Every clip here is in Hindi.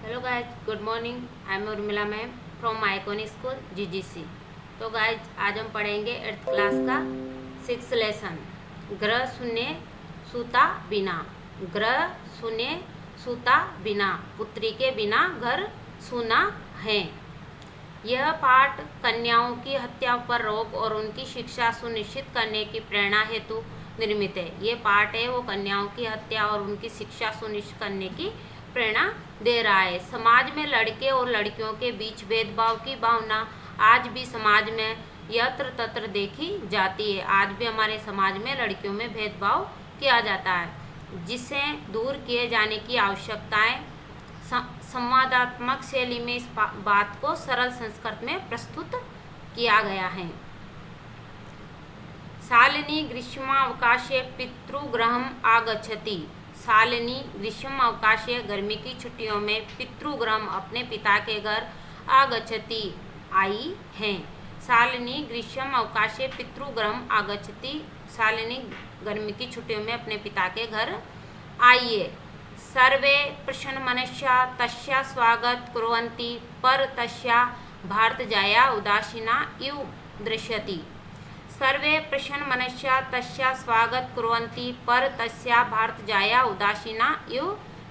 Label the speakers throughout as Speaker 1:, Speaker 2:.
Speaker 1: Hello guys, good morning. I am Urmila ma'am from माइकोनी स्कूल जीजीसी। तो गाइज आज हम पढ़ेंगे 8th क्लास का 6th लेसन। ग्रह शून्य सूता बिना। ग्रह शून्य सूता बिना, पुत्री के बिना घर सूना है। यह पाठ कन्याओं की हत्या पर रोक और उनकी शिक्षा सुनिश्चित करने की प्रेरणा हेतु निर्मित है। ये पाठ है वो कन्याओं की हत्या और उनकी शिक्षा सुनिश्चित करने की प्रेरणा दे रहा है। समाज में लड़के और लड़कियों के बीच भेदभाव की भावना आज भी समाज में यत्र तत्र देखी जाती है। आज भी हमारे समाज में लड़कियों में भेदभाव किया जाता है, जिसे दूर किए जाने की आवश्यकता है। संवादात्मक शैली में इस बात को सरल संस्कृत में प्रस्तुत किया गया है। शालिनी ग्रीष्मावकाशे पितृगृहम् आगच्छति। शालिनी ग्रीष्म अवकाशे गर्मी की छुट्टियों में पितृगृह अपने पिता के घर आगच्छति आई हैं। शालिनी ग्रीष्म अवकाशे पितृगृह आगच्छति। शालिनी गर्मी की छुट्टियों में अपने पिता के घर आइए। सर्वे प्रसन्नमनस्या तस्या स्वागत कुर्वन्ति पर तस्या भारतजाया उदासीना इव दृश्यति। सर्वे प्रसन्नमनस्या तस्या स्वागत कुर्वन्ति पर तस्या भारतजाया उदासीना इव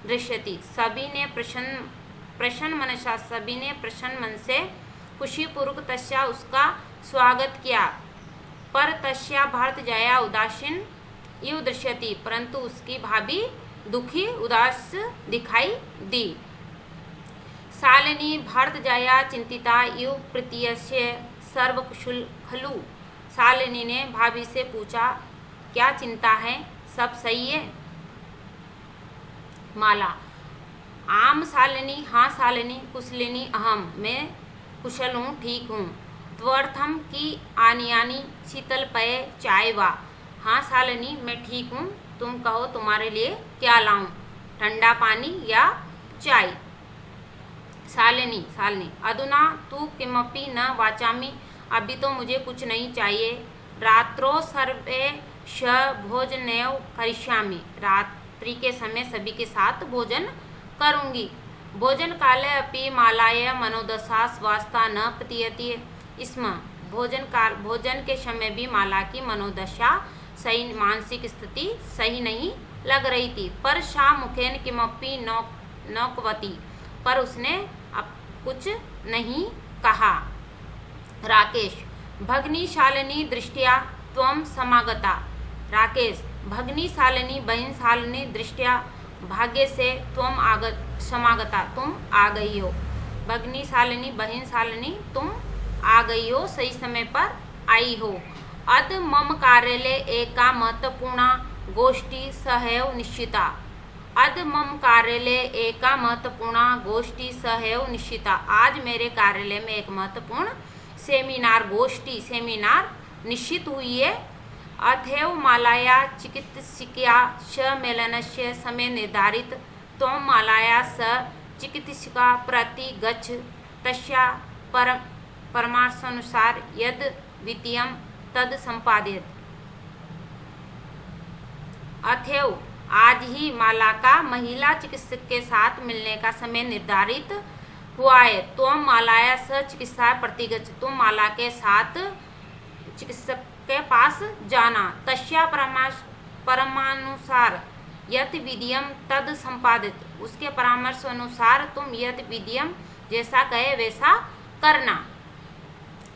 Speaker 1: दृश्यति। सभी ने प्रसन्न मनसा, सभी ने प्रसन्न मन से खुशीपूर्वक तस्या उसका स्वागत किया। पर तस्या भारतजाया उदासीन इव दृश्यति, परंतु उसकी भाभी दुखी उदास दिखाई दी। शालिनी भारतजाया चिंतिता इव प्रतीयस्य सर्वकुशल खलु। शालिनी ने भाभी से पूछा, क्या चिंता है, सब सही है? माला, आम शालिनी, हाँ शालिनी, कुशलिनी अहम, मैं कुशल हूँ, ठीक हूँ। त्वर्थम की आनियानी शीतल पेय चाय वा। हाँ शालिनी, मैं ठीक हूँ, तुम कहो तुम्हारे लिए क्या लाऊं, ठंडा पानी या चाय? शालिनी, अधुना तू किमपि न वाचामि, अभी तो मुझे कुछ नहीं चाहिए। रात्रो सर्वे श भोजनैव करिष्यामि, रात्रि के समय सभी के साथ भोजन करूंगी। भोजन काले अपि मालाय मनोदशा स्वास्थ्य न प्रतीयते स्म। भोजन के समय भी माला की मनोदशा सही, मानसिक स्थिति सही नहीं लग रही थी। पर सा मुखेन किमपि नौकवती, पर उसने अब कुछ नहीं कहा। राकेश, भगनी शालिनी दृष्टिया त्वं समागता। राकेश, भगनी शालिनी, बहन शालिनी, दृष्टिया भाग्य से त्वं समागता, तुम आ गई हो। भगनी शालिनी, बहन शालिनी, तुम आ गई हो, सही समय पर आई हो। अद मम कार्यालय एका महत्वपूर्ण गोष्ठी सहैव निश्चिता। अद मम कार्यालय एका महत्वपूर्ण गोष्ठी सहैव निश्चिता। आज मेरे कार्यालय में एक महत्वपूर्ण सेमिनार निश्चित हुई है। अथैव मालाया चिकित्सकिया स मेलनस्य समय निर्धारित, त्वं मालाया स चिकित्सका प्रति गच्छ, तस्या परामर्शानुसार यद वित्तीयं तद संपादित। अथैव, आज ही माला का महिला चिकित्सक के साथ मिलने का समय निर्धारित हुआ है। त्वं मालाया स चिकित्सा प्रतिगच्छ, तुम माला के साथ चिकित्सक के पास जाना। तस्या परामर्शानुसार यत् विधियम तद संपादित, उसके परामर्श अनुसार तुम यत् विधियम जैसा कहे वैसा करना।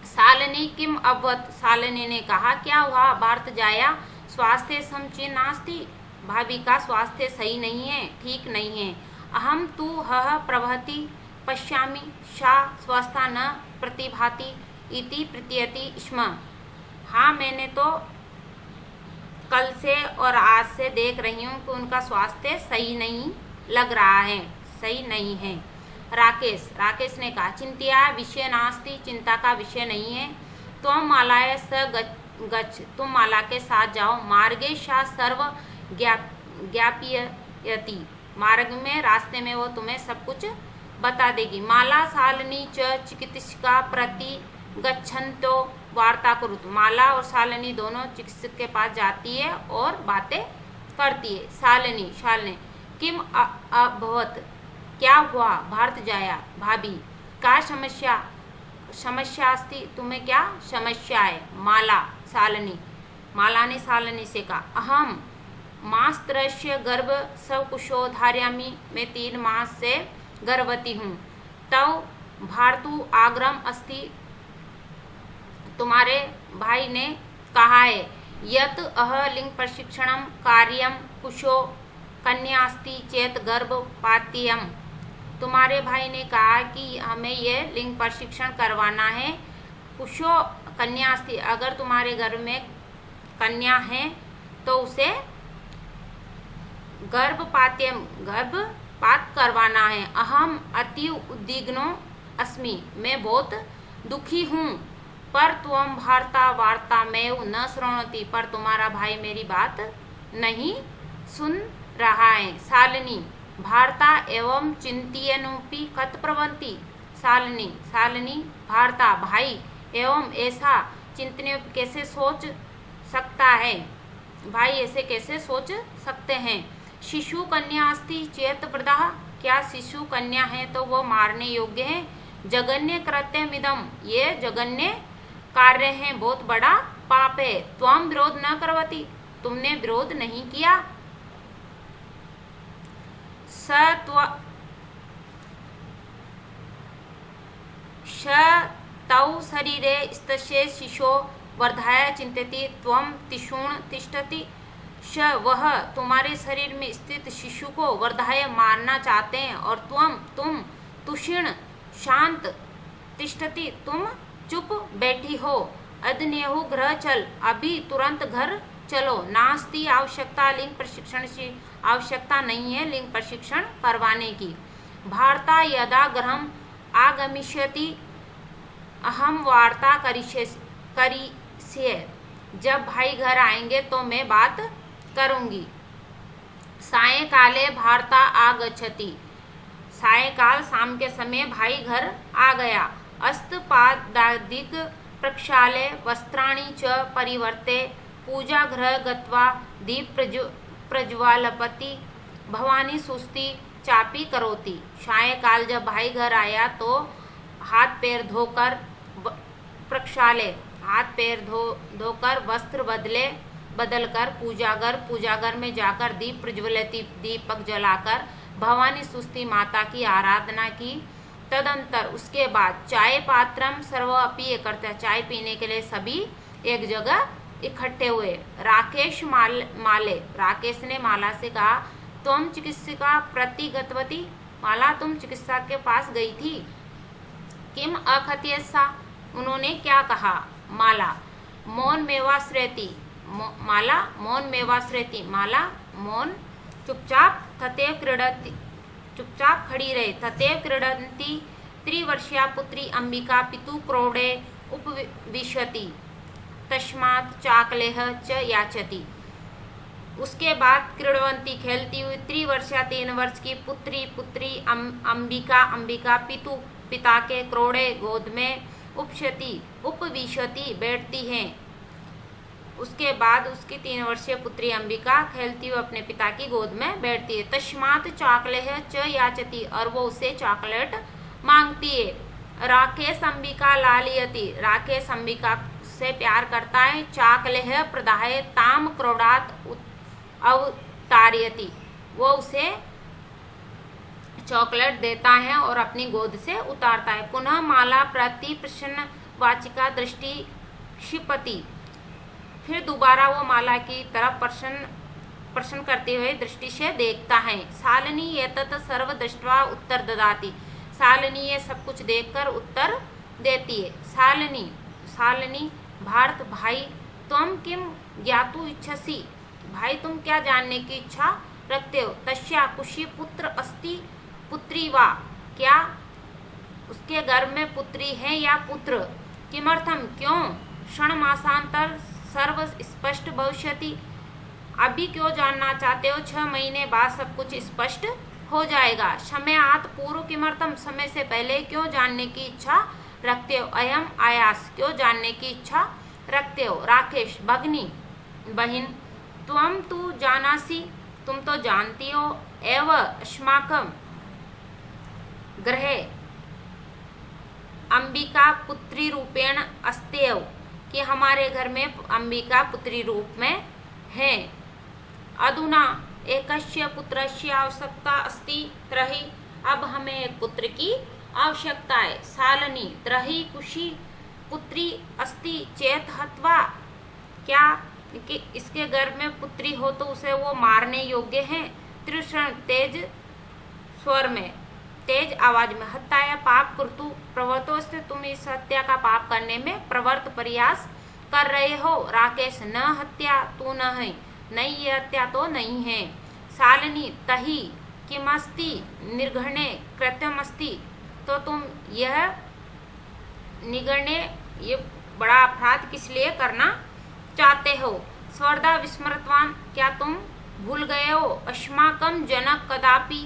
Speaker 1: शालिनी किम अभवत्, शालिनी ने कहा, क्या हुआ? भारतजाया स्वास्थ्य समीचीनं नास्ति, भाभी का स्वास्थ्य सही नहीं है, ठीक नहीं है। अहम तु हः प्रभृति पश्यामि, सा स्वस्था न प्रतिभाति इति प्रतीयते स्म। हाँ, मैंने तो कल से और आज से देख रही हूँ कि उनका स्वास्थ्य सही नहीं लग रहा है, सही नहीं है। राकेश ने कहा, चिंत्या विषय नास्ति, चिंता का विषय नहीं है। त्वं मालाय स गच्छ, तुम माला के साथ जाओ। मार्गे सा सर्व ज्ञापयति, मार्ग में, रास्ते में वो तुम्हें सब कुछ बता देगी। माला शालिनी च चिकित्सका प्रति गच्छन्तो वार्ता कुरुतु। माला और शालिनी दोनों चिकित्सक के पास जाती है और बातें करती है। शालिनी, किम अभवत, क्या हुआ? भारत जाया। भाभी, का समस्या अस्ति, तुम्हें क्या समस्या है? माला, शालिनी, माला ने शालिनी से कहा, अहम मासत्रस्य गर्भ सकुशो धारयामि, मैं 3 मास से गर्भवती हूँ। तव भारतु आग्रम अस्ति, तुम्हारे भाई ने कहा है, यत अह लिंग प्रशिक्षणम कार्यम कुशो कन्या अस्ति चेत गर्भपात्यम, तुम्हारे भाई ने कहा कि हमें ये लिंग प्रशिक्षण करवाना है। कुशो कन्या अस्ति, अगर तुम्हारे घर में कन्या है तो उसे गर्भपात करवाना है। अहम अति उद्विग्नो अस्मि, मैं बहुत दुखी हूँ। पर त्वं भारता वार्ता में न श्रृणोति, पर तुम्हारा भाई मेरी बात नहीं सुन रहा है। शालिनी, भारता एवं चिंतयन्नपि कथ प्रभवन्ति, शालिनी, भारता भाई एवं ऐसा चिंतन कैसे सोच सकता है, भाई ऐसे कैसे सोच सकते हैं। शिशु कन्या अस्ति चेत वृद्धा, क्या शिशु कन्या है तो वो मारने योग्य है। जघन्य कृत्यमिदं, ये जघन्य कार्य है, बहुत बड़ा पाप है। त्वं विरोध न करवती, तुमने विरोध नहीं किया। तौ शरीरे स्तस्ये शिशो वर्धाय चिंतति त्वं तिषूण तिष्ठति, वह तुम्हारे शरीर में स्थित शिशु को वर्धाय मारना चाहते हैं, और तुम तुषीण शांत तिष्ठति, तुम चुप बैठी हो। अदन्यहु गृह चल, अभी तुरंत घर चलो। नास्ति आवश्यकता लिंग प्रशिक्षण की, आवश्यकता नहीं है लिंग प्रशिक्षण करवाने की। भारता यदा गृहम आगमिष्यति अहम वार्ता करिष्ये, जब भाई घर आएंगे तो मैं बात करूंगी। सायंकाले भारता आगच्छति, सायंकाल शाम के समय भाई घर आ गया। अस्तपादादिक प्रक्षाल्य वस्त्राणि च परिवर्ते पूजा गृह गत्वा दीप प्रज्वालपति भवानी सुस्ति चापी करोति, सायंकाल जब भाई घर आया तो हाथ पैर धोकर प्रक्षाल्य, हाथ पैर धोकर वस्त्र बदलकर पूजाघर में जाकर दीप प्रज्वलित, दीपक जलाकर भवानी सुस्ति माता की आराधना की। तदंतर उसके बाद चाय पात्रम सर्व अपि एकत्र, चाय पीने के लिए सभी एक जगह इकट्ठे हुए। राकेश माले, राकेश ने माला से कहा, तुम चिकित्सिका प्रति गतवती, माला तुम चिकित्सा के पास गई थी। किम अखत्यसा, उन्होंने क्या कहा। माला मौन मेवाश्रेति, माला मौन मेवाश्रेति, माला मौन चुपचाप तथैव क्रीडति, चुपचाप खड़ी रहे। तथैव क्रीडन्ति त्रिवर्षीया पुत्री अंबिका पितु क्रोडे उपविशति तस्मात् चाकलेह च याचति, उसके बाद क्रीडवंती खेलती हुई त्रिवर्षीया 3 वर्ष की पुत्री अंबिका पिता के क्रोड़े गोद में उपविशति बैठती हैं। उसके बाद उसकी 3 वर्षीय पुत्री अंबिका खेलती हुई अपने पिता की गोद में बैठती है। तस्मात् चाकलेह च याचति, और वो उसे चॉकलेट मांगती है। राकेश अंबिका लालियति, राकेश अंबिका से प्यार करता है। चाकलेह प्रदाय ताम क्रोडात अवतारयति, वो उसे चॉकलेट देता है और अपनी गोद से उतारता है। पुनः माला प्रति प्रसन्न वाचिका दृष्टि क्षिपति, फिर दोबारा वो माला की तरफ प्रश्न करते हुए दृष्टि से देखता है। शालिनी एतत् सर्व दृष्ट्वा उत्तर ददाति, शालिनी ये सब कुछ देखकर उत्तर देती है। शालिनी भारत भाई त्वं किम ज्ञातु इच्छसि, भाई तुम क्या जानने की इच्छा रखते हो। तस्या कुशी पुत्र अस्ति पुत्री वा, क्या उसके गर्भ में पुत्री है या पुत्र। किमर्थम, क्यों। क्षण मासांतर सर्व स्पष्ट भविष्यति, अभी क्यों जानना चाहते हो, 6 महीने बाद सब कुछ स्पष्ट हो जाएगा। समयात् पूर्व किमर्थम, समय से पहले क्यों जानने की इच्छा रखते हो। अयम आयास, क्यों जानने की इच्छा रखते हो। राकेश भगनी बहिन, त्वं तु जानासि, तुम तो जानती हो। एव अस्माकं ग्रहे अंबिका पुत्री रूपेण अस्तेव, कि हमारे घर में अंबिका पुत्री रूप में है। अधुना एकस्य पुत्रस्य आवश्यकता अस्ति त्रही, अब हमें एक पुत्र की आवश्यकता है। सालनी त्रही कुशी पुत्री अस्ति चेत हत्वा, क्या कि इसके गर्भ में पुत्री हो तो उसे वो मारने योग्य है। त्रिशण तेज स्वर में, तेज आवाज में, हत्याया पाप कुर्तु प्रवर्तोस्ते, तुम इस हत्या का पाप करने में प्रवर्त प्रयास कर रहे हो। राकेश न हत्या तू न है, नहीं ये हत्या तो नहीं है। शालिनी तही किमस्ति निर्घणे कृत्यमस्ति, तो तुम यह निगण्य ये बड़ा अपराध किस लिए करना चाहते हो। स्वर्धा विस्मृतवान, क्या तुम भूल गए हो। अस्माकं जनक कदापि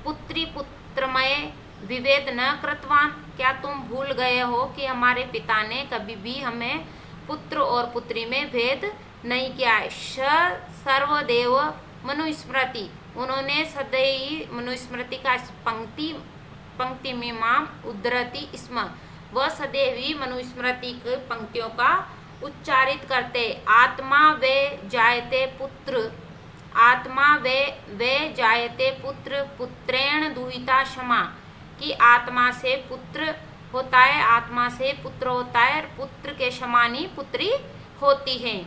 Speaker 1: पुत्री पुत्रमय विभेद न कृतवान, क्या तुम भूल गए हो कि हमारे पिता ने कभी भी हमें पुत्र और पुत्री में भेद नहीं किया है। सर्वदेव मनुस्मृति, उन्होंने सदैव मनुस्मृति का पंक्ति में माम उद्धरति स्म, वह सदैव ही मनुस्मृति की पंक्तियों का उच्चारित करते। आत्मा वे जायते पुत्र, आत्मा वे जायते पुत्र पुत्रेण दुहिता क्षमा, कि आत्मा से पुत्र होता है, आत्मा से पुत्र होता है और पुत्र के समान ही पुत्री होती है।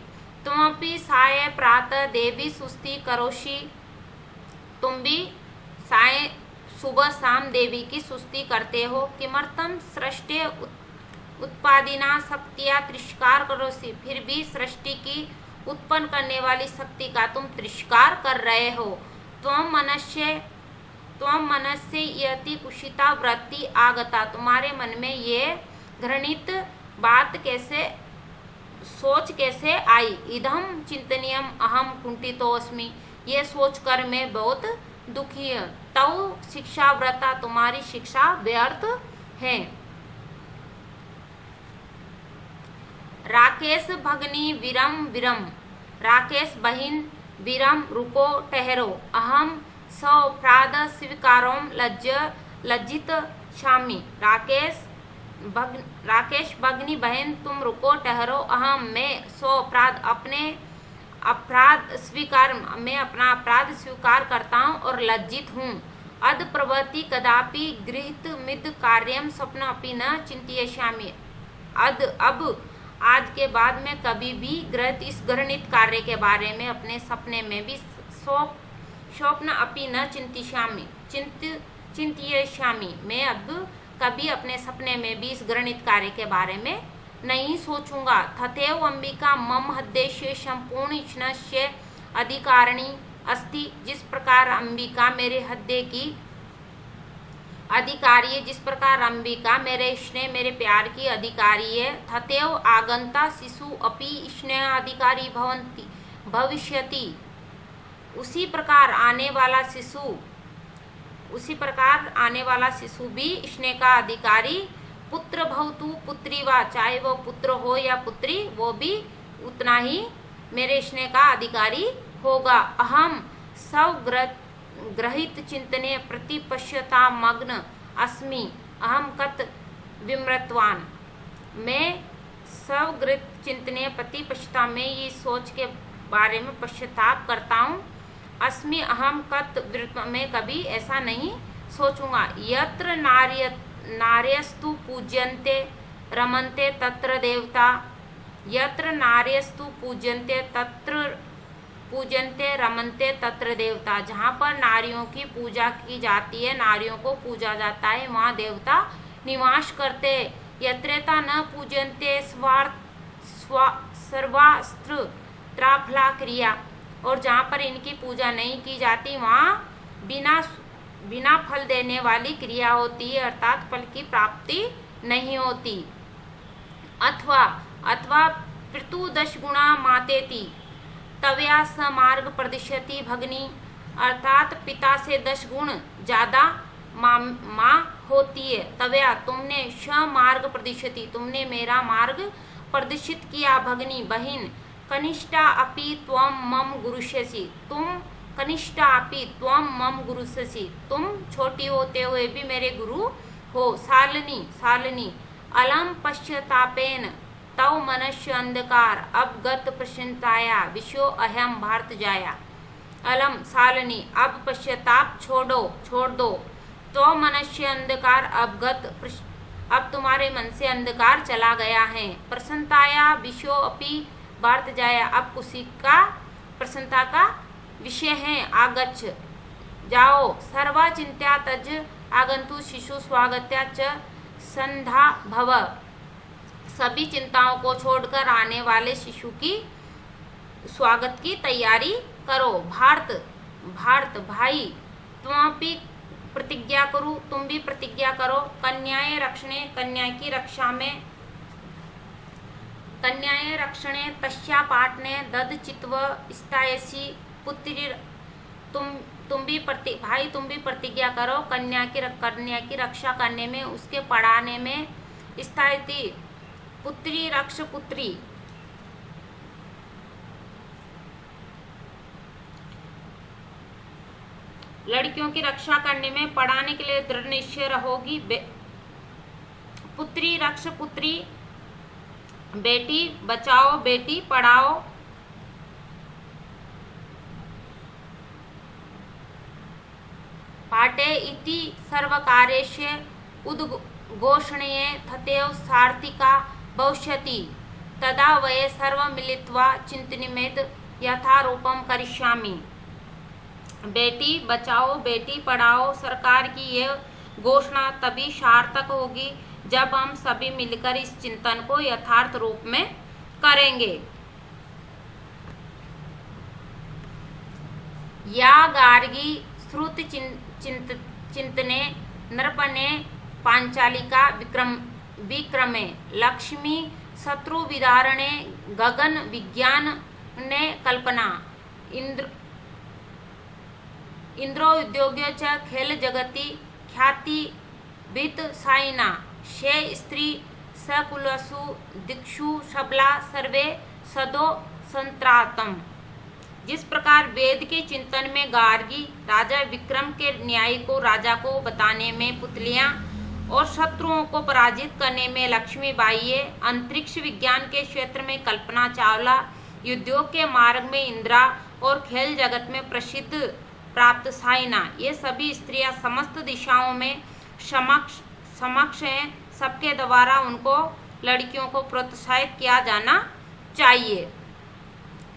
Speaker 1: तुमपि साय प्रातः देवी सुस्ति करोषि, तुम भी साय सुबह शाम देवी की सुस्ति करते हो। किमर्थम सृष्टि उत्पादिना शक्तिया तिरस्कार करोषि, फिर भी सृष्टि की उत्पन्न करने वाली शक्ति का तुम तिरस्कार कर रहे हो। त्वं मनस्य यति कुशिता वृत्ति आगता, तुम्हारे मन में ये घृणित बात कैसे, सोच कैसे आई। इदम चिंतनीयम अहम कुंठितोऽस्मि, ये सोचकर मैं बहुत दुखी है। तव शिक्षा व्रता, तुम्हारी शिक्षा व्यर्थ है। राकेश भगनी विरम विरम, राकेश बहिन विरम रुको ठहरो। अहम सौप्राद स्वीकारोम लज्जित शामी, राकेश भगनी बहन तुम रुको ठहरो। अहम मैं सौप्राद अपने अपराध स्वीकार, मैं अपना अपराध स्वीकार करता हूँ और लज्जित हूँ। अद प्रवृत्ति कदापि गृहीत मिद कार्यम स्वप्न अपि न चिंतयिष्यामि, अब आज के बाद मैं कभी भी इस घृणित कार्य के बारे में अपने सपने में भी स्वप्न अपि न चिंतयिष्यामि, मैं अब कभी अपने सपने में भी इस घृणित कार्य के बारे में नहीं सोचूंगा। तथैव अंबिका मम हृदय संपूर्ण स्नेहस्य अधिकारिणी अस्ति, जिस प्रकार अंबिका मेरे हृदय की अधिकारी है, जिस प्रकार अंबिका मेरे स्नेह मेरे प्यार की अधिकारी है। तथैव आगंता शिशु अपि स्नेह अधिकारी भविष्यति, उसी प्रकार आने वाला शिशु भी स्नेह का अधिकारी पुत्र भवतु पुत्री वा, चाहे वो पुत्र हो या पुत्री, वो भी उतना ही मेरे स्नेह का अधिकारी होगा। अहम सब ग्रहित चिंतने प्रतिपश्यता मग्न अस्मि, अहम कत विमृतवान, मैं सब ग्रहित चिंतने प्रतिपश्यता में ये सोच के बारे में पश्चाताप करता हूँ। अस्मि अहम कत विमृत, मैं कभी ऐसा नहीं सोचूंगा। यत्र नार्यस्तु पूज्यन्ते रमन्ते तत्र देवता, यत्र नार्यस्तु पूज्यन्ते रमन्ते तत्र देवता, जहाँ पर नारियों की पूजा की जाती है, नारियों को पूजा जाता है, वहाँ देवता निवास करते। यत्रेता न पूजन्ते सर्वास्त्र त्राफला क्रिया, और जहाँ पर इनकी पूजा नहीं की जाती वहाँ बिना फल देने वाली क्रिया होती है, अर्थात फल की प्राप्ति नहीं होती। अथवा पितु 10 गुणा मातेति तव्या स मार्ग प्रदिश्यति भगनी, अर्थात पिता से 10 गुण ज्यादा माँ होती है। तव्या तुमने स मार्ग प्रदिश्यति, तुमने मेरा मार्ग प्रदर्शित किया। भगनी बहिन, कनिष्ठा अपि त्वं मम गुरुष्यसि, तुम कनिष्ठापि त्वं मम गुरुससि, तुम छोटी होते हुए भी मेरे गुरु हो। सालिनी सालिनी अलम पश्चातापेन तव मनस्य अंधकार अवगत प्रसन्नताया विशो अहम भारत जाया। अलम सालिनी अब पश्चाताप छोड़ दो। तो मनस्य अंधकार अवगत, अब तुम्हारे मन से अंधकार चला गया है। प्रसन्नताया विशो अपि भारत जाया, अब उसी का प्रसन्नता का विषय है। आगच्छ जाओ। सर्वा चिंत्या तज आगंतु शिशु स्वागत्या च संधा भव, सभी चिंताओं को छोड़कर आने वाले शिशु की स्वागत की तैयारी करो। भारत भारत भाई त्वमपि प्रतिज्ञा करो, तुम भी प्रतिज्ञा करो। कन्याए रक्षणे, कन्या की रक्षा में। कन्याए रक्षणे तस्या पाटने दद चित्व स्थायसी पुत्री, तुम भी भाई तुम भी प्रतिज्ञा करो कन्या की रक्षा करने में, उसके पढ़ाने में। स्थायती पुत्री रक्ष पुत्री, लड़कियों की रक्षा करने में पढ़ाने के लिए दृढ़ निश्चय रहोगी। पुत्री रक्ष पुत्री, बेटी बचाओ बेटी पढ़ाओ। पाठे इति सर्वकार्यस्य उद्घोषणये तथैव सार्थिका भविष्यति, तदा वये सर्वं मिलित्वा चिन्तनीमेत यथारूपं करिष्यामि। बेटी बचाओ बेटी पढ़ाओ सरकार की यह घोषणा तभी सार्थक होगी जब हम सभी मिलकर इस चिंतन को यथार्थ रूप में करेंगे। या गार्गी श्रुत चिंतने नृपने पांचालिका विक्रमे, लक्ष्मी शत्रु विदारणे गगन विज्ञान ने कल्पना, इंद्रो उद्योग्य च खेल जगति ख्याति वित साइना, शे स्त्री सकुलसु दिक्षु सबला सर्वे सदो संत्रातम। जिस प्रकार वेद के चिंतन में गार्गी राजा विक्रम के न्याय को राजा को बताने में पुतलियां और शत्रुओं को पराजित करने में लक्ष्मीबाई, अंतरिक्ष विज्ञान के क्षेत्र में कल्पना चावला, उद्योग के मार्ग में इंदिरा और खेल जगत में प्रसिद्ध प्राप्त साइना, ये सभी स्त्रियां समस्त दिशाओं में समक्ष हैं। सबके द्वारा उनको लड़कियों को प्रोत्साहित किया जाना चाहिए।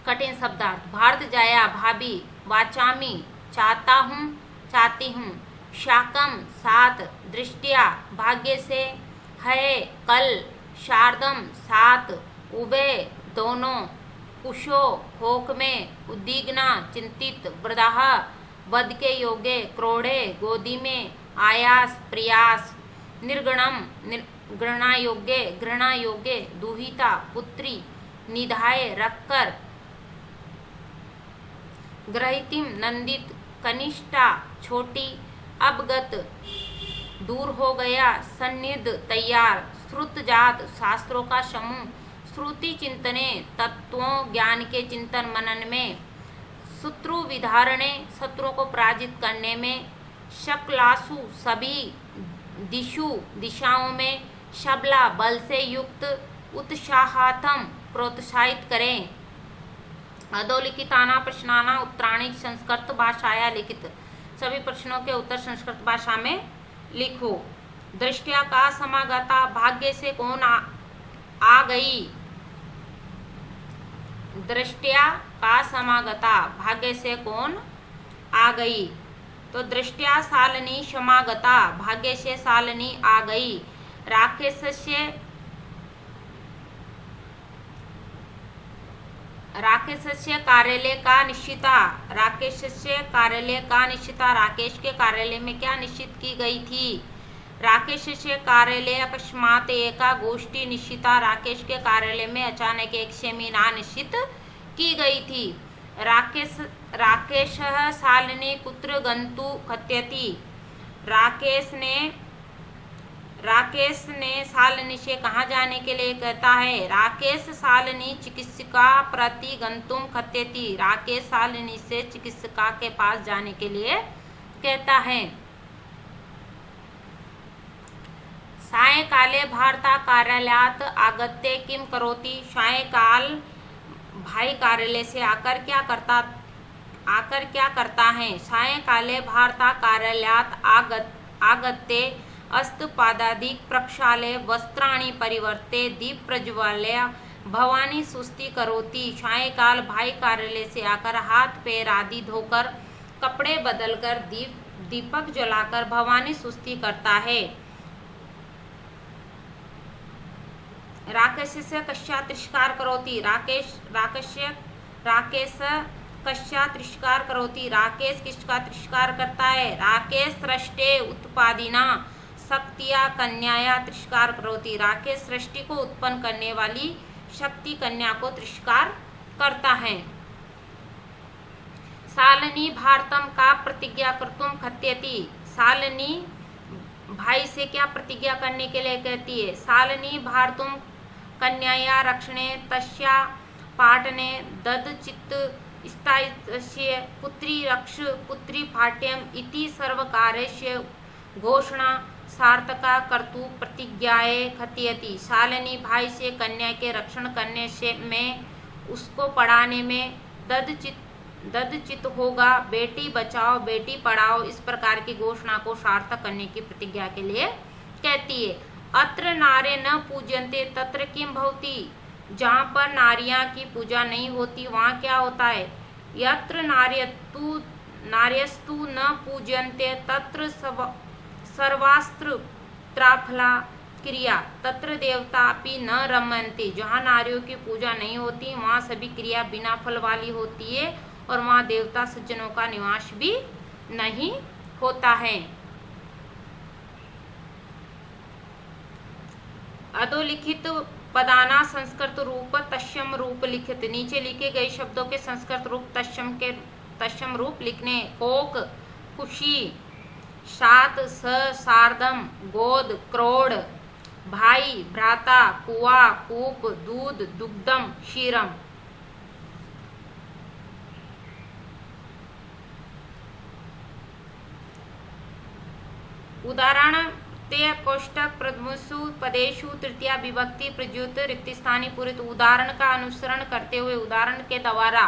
Speaker 1: कठिन शब्दार्थ। भारत जाया भाभी, वाचामी चाहता हूँ चाहती हूँ, शाकम साथ, दृष्टिया भाग्य से, है कल, शारदम साथ, उबे दोनों, कुशो होक में, उद्विग्ना चिंतित, वृदाह वध के योगे, क्रोढ़े गोदी में, आयास प्रयास, निर्गणम घृणा योग्य, दुहिता पुत्री, निधाय रखकर, ग्रहितिम नंदित, कनिष्ठा छोटी, अवगत दूर हो गया, सन्निध तैयार, श्रुत जात शास्त्रों का समूह, श्रुति चिंतने तत्वों ज्ञान के चिंतन मनन में, शत्रु विधारणे शत्रुओं को पराजित करने में, शकलासु सभी दिशाओं में, शबला बल से युक्त, उत्साहातम प्रोत्साहित करें। अधोलिखिताना प्रश्नाना उत्तराणी संस्कृत भाषाया लिखित, सभी प्रश्नों के उत्तर संस्कृत भाषा में लिखो। दृष्टिया का समागता, भाग्य से कौन आ गई। दृष्टिया का समागता, भाग्य से कौन आ गई। तो दृष्टिया सालिनी समागता, भाग्य से सालिनी आ गई। राकेशस्य कार्यालय का निश्चिता, राकेशस्य कार्यालय का निश्चिता, राकेश के कार्यालय में क्या निश्चित की गई थी। राकेशस्य कार्यालय अकस्मात एका गोष्ठी निश्चिता, राकेश के कार्यालय में अचानक एक सेमिनार निश्चित की गई थी। राकेश सालिनी कुत्र गंतु कथयति, राकेश ने राकेश ने शालिनी से कहाँ जाने के लिए कहता है? राकेश शालिनी चिकित्सिका प्रति गंतुम खत्यति। राकेश शालिनी से चिकित्सिका के पास जाने के लिए कहता है। सायंकाले भारता कार्यालयात आगत्य किम करोति। सायंकाल भाई कार्यालय से आकर क्या करता है? सायंकाले भारता कार्यालयात आगत्य अस्तपादादिक प्रक्षाल्य वस्त्राणि परिवर्त्य दीप प्रज्वाल्य भवानी सुस्ति करोति। सायंकाल भाई कार्यालय से आकर हाथ पैर आदि धोकर कपड़े बदलकर दीपक जलाकर भवानी सुस्ति करता है। राकेश से कश्या तिरस्कार करोति। राकेश कश्या तिरस्कार करोति। राकेश किसका तिरस्कार करता है? राकेश सृष्टे उत्पादिना शक्तिया कन्याया तिरस्कार करोति। राकेश सृष्टि को उत्पन्न करने वाली शक्ति कन्या को तिरस्कार करता है। शालिनी भारतम का प्रतिज्ञा कर्तुम खत्यति। शालिनी भाई से क्या प्रतिज्ञा करने के लिए कहती है? शालिनी भारतुम कन्याया रक्षणे तस्या पाटने ददचित् स्थायित्वस्य पुत्री रक्ष पुत्री पाठ्यम इति सर्वकारस्य घोषणा सार्थका कर्तु प्रतिज्ञाए खत्यति। शालिनी भाई से कन्या के रक्षण करने से में उसको पढ़ाने में ददचित होगा। बेटी बचाओ बेटी पढ़ाओ इस प्रकार की घोषणा को सार्थक करने की प्रतिज्ञा के लिए कहती है। अत्र नारे न पूजन्ते तत्र किम भवति। जहाँ पर नारियां की पूजा नहीं होती वहाँ क्या होता है? यत्र नार्यस्तु न पूजन्ते तत्र सर्वास्त्र त्राफला क्रिया तत्र देवता अपि न रमन्ते। जहाँ नारियों की पूजा नहीं होती वहाँ सभी क्रिया बिना फल वाली होती है और वहाँ देवता सज्जनों का निवास भी नहीं होता है। अधोलिखित पदाना संस्कृत रूप तस्यम रूप लिखित। नीचे लिखे गए शब्दों के संस्कृत रूप तस्यम रूप लिखने। कोक खुशी, सात सार्धम, गोद क्रोड, भाई भ्राता, कुआ कूप, दूध दुग्धम, क्षीरम। उदाहरण ते कोष्टक प्रथमसु पदेशु तृतीया विभक्ति प्रयुक्त रिक्त स्थानी पूरित। उदाहरण का अनुसरण करते हुए उदाहरण के द्वारा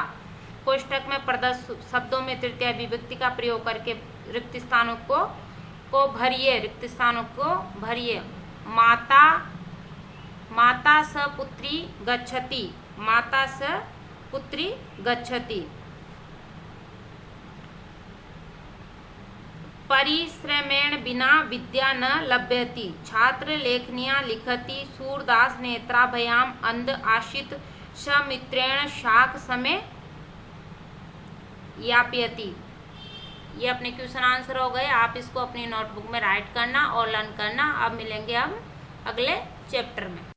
Speaker 1: कोष्टक में प्रदत्त शब्दों में तृतीया विभक्ति का प्रयोग करके रिक्त स्थानों को भरिए। रिक्त स्थानों को भरिए। माता स पुत्री गच्छति। माता स पुत्री गच्छति। परिश्रमेण बिना विद्या न लभ्यति। छात्र लेखनियां लिखति। सूरदास नेत्राभयाम अंध आशित समित्रेण शाख समय यापयति। ये अपने क्वेश्चन आंसर हो गए। आप इसको अपनी नोटबुक में राइट करना और लर्न करना। अब मिलेंगे हम अगले चैप्टर में।